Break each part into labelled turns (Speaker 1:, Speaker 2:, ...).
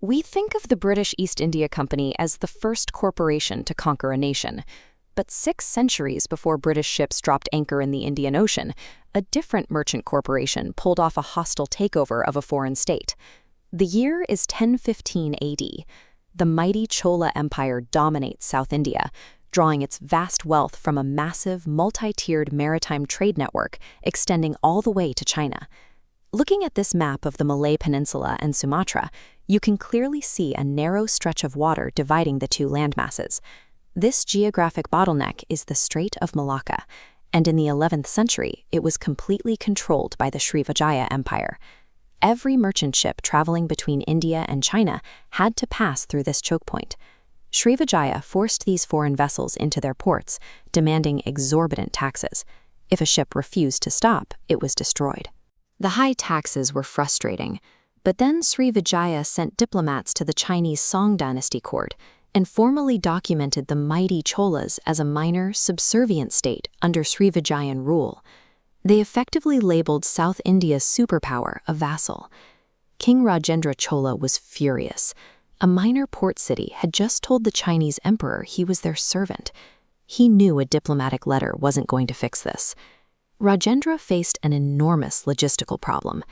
Speaker 1: We think of the British East India Company as the first corporation to conquer a nation. But 6 centuries before British ships dropped anchor in the Indian Ocean, a different merchant corporation pulled off a hostile takeover of a foreign state. The year is 1015 AD. The mighty Chola Empire dominates South India, drawing its vast wealth from a massive, multi-tiered maritime trade network extending all the way to China. Looking at this map of the Malay Peninsula and Sumatra, you can clearly see a narrow stretch of water dividing the two landmasses. This geographic bottleneck is the Strait of Malacca, and in the 11th century, it was completely controlled by the Srivijaya Empire. Every merchant ship traveling between India and China had to pass through this choke point. Srivijaya forced these foreign vessels into their ports, demanding exorbitant taxes. If a ship refused to stop, it was destroyed. The high taxes were frustrating, but then Srivijaya sent diplomats to the Chinese Song dynasty court and formally documented the mighty Cholas as a minor, subservient state under Srivijayan rule. They effectively labeled South India's superpower a vassal. King Rajendra Chola was furious. A minor port city had just told the Chinese emperor he was their servant. He knew a diplomatic letter wasn't going to fix this. Rajendra faced an enormous logistical problem.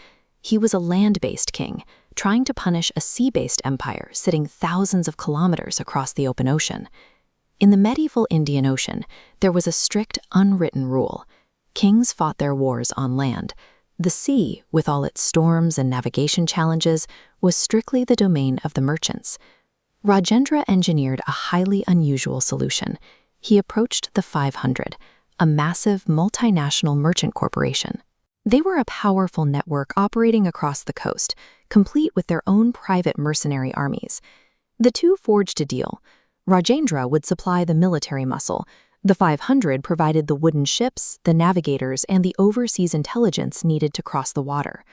Speaker 1: He was a land-based king, trying to punish a sea-based empire sitting thousands of kilometers across the open ocean. In the medieval Indian Ocean, there was a strict, unwritten rule. Kings fought their wars on land. The sea, with all its storms and navigation challenges, was strictly the domain of the merchants. Rajendra engineered a highly unusual solution. He approached the 500, a massive multinational merchant corporation. They were a powerful network operating across the coast, complete with their own private mercenary armies. The two forged a deal. Rajendra would supply the military muscle. The 500 provided the wooden ships, the navigators, and the overseas intelligence needed to cross the water.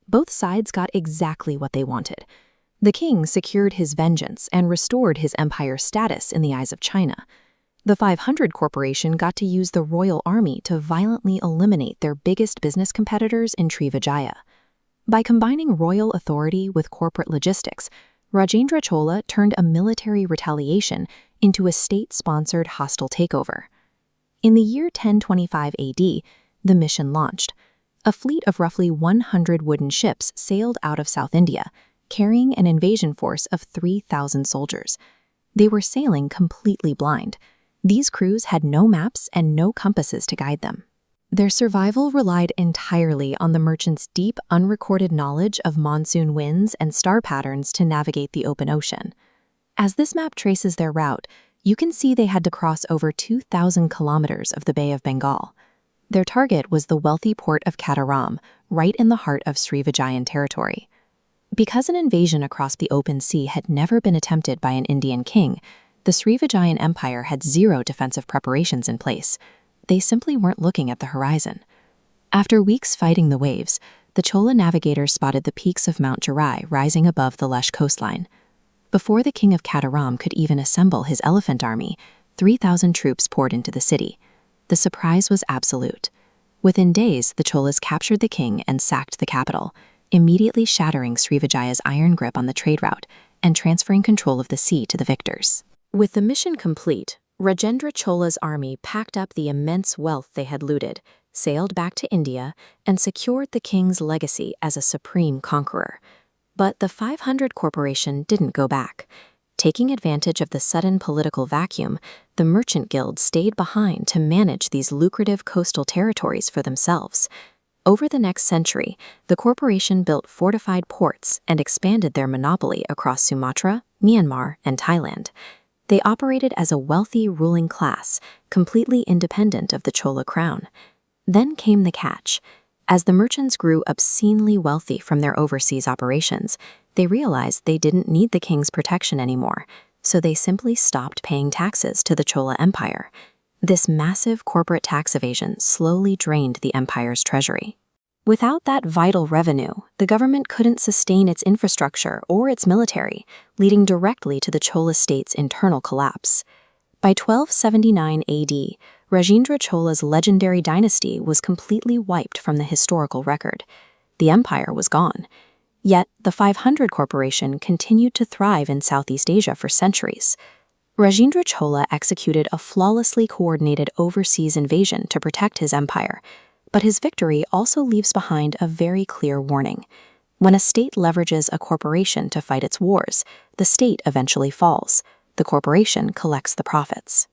Speaker 1: Both sides got exactly what they wanted. The king secured his vengeance and restored his empire's status in the eyes of China. The 500 Corporation got to use the royal army to violently eliminate their biggest business competitors in Srivijaya. By combining royal authority with corporate logistics, Rajendra Chola turned a military retaliation into a state-sponsored hostile takeover. In the year 1025 AD, the mission launched. A fleet of roughly 100 wooden ships sailed out of South India, carrying an invasion force of 3,000 soldiers. They were sailing completely blind. These crews had no maps and no compasses to guide them. Their survival relied entirely on the merchants' deep, unrecorded knowledge of monsoon winds and star patterns to navigate the open ocean. As this map traces their route, you can see they had to cross over 2,000 kilometers of the Bay of Bengal. Their target was the wealthy port of Kataram, right in the heart of Srivijayan territory. Because an invasion across the open sea had never been attempted by an Indian king, the Srivijayan Empire had zero defensive preparations in place. They simply weren't looking at the horizon. After weeks fighting the waves, the Chola navigators spotted the peaks of Mount Jirai rising above the lush coastline. Before the king of Kataram could even assemble his elephant army, 3,000 troops poured into the city. The surprise was absolute. Within days, the Cholas captured the king and sacked the capital, immediately shattering Srivijaya's iron grip on the trade route and transferring control of the sea to the victors. With the mission complete, Rajendra Chola's army packed up the immense wealth they had looted, sailed back to India, and secured the king's legacy as a supreme conqueror. But the 500 Corporation didn't go back. Taking advantage of the sudden political vacuum, the merchant guild stayed behind to manage these lucrative coastal territories for themselves. Over the next century, the corporation built fortified ports and expanded their monopoly across Sumatra, Myanmar, and Thailand. They operated as a wealthy ruling class, completely independent of the Chola crown. Then came the catch. As the merchants grew obscenely wealthy from their overseas operations, they realized they didn't need the king's protection anymore, so they simply stopped paying taxes to the Chola Empire. This massive corporate tax evasion slowly drained the empire's treasury. Without that vital revenue, the government couldn't sustain its infrastructure or its military, leading directly to the Chola state's internal collapse. By 1279 AD, Rajendra Chola's legendary dynasty was completely wiped from the historical record. The empire was gone. Yet, the 500 Corporation continued to thrive in Southeast Asia for centuries. Rajendra Chola executed a flawlessly coordinated overseas invasion to protect his empire, but his victory also leaves behind a very clear warning. When a state leverages a corporation to fight its wars, the state eventually falls. The corporation collects the profits.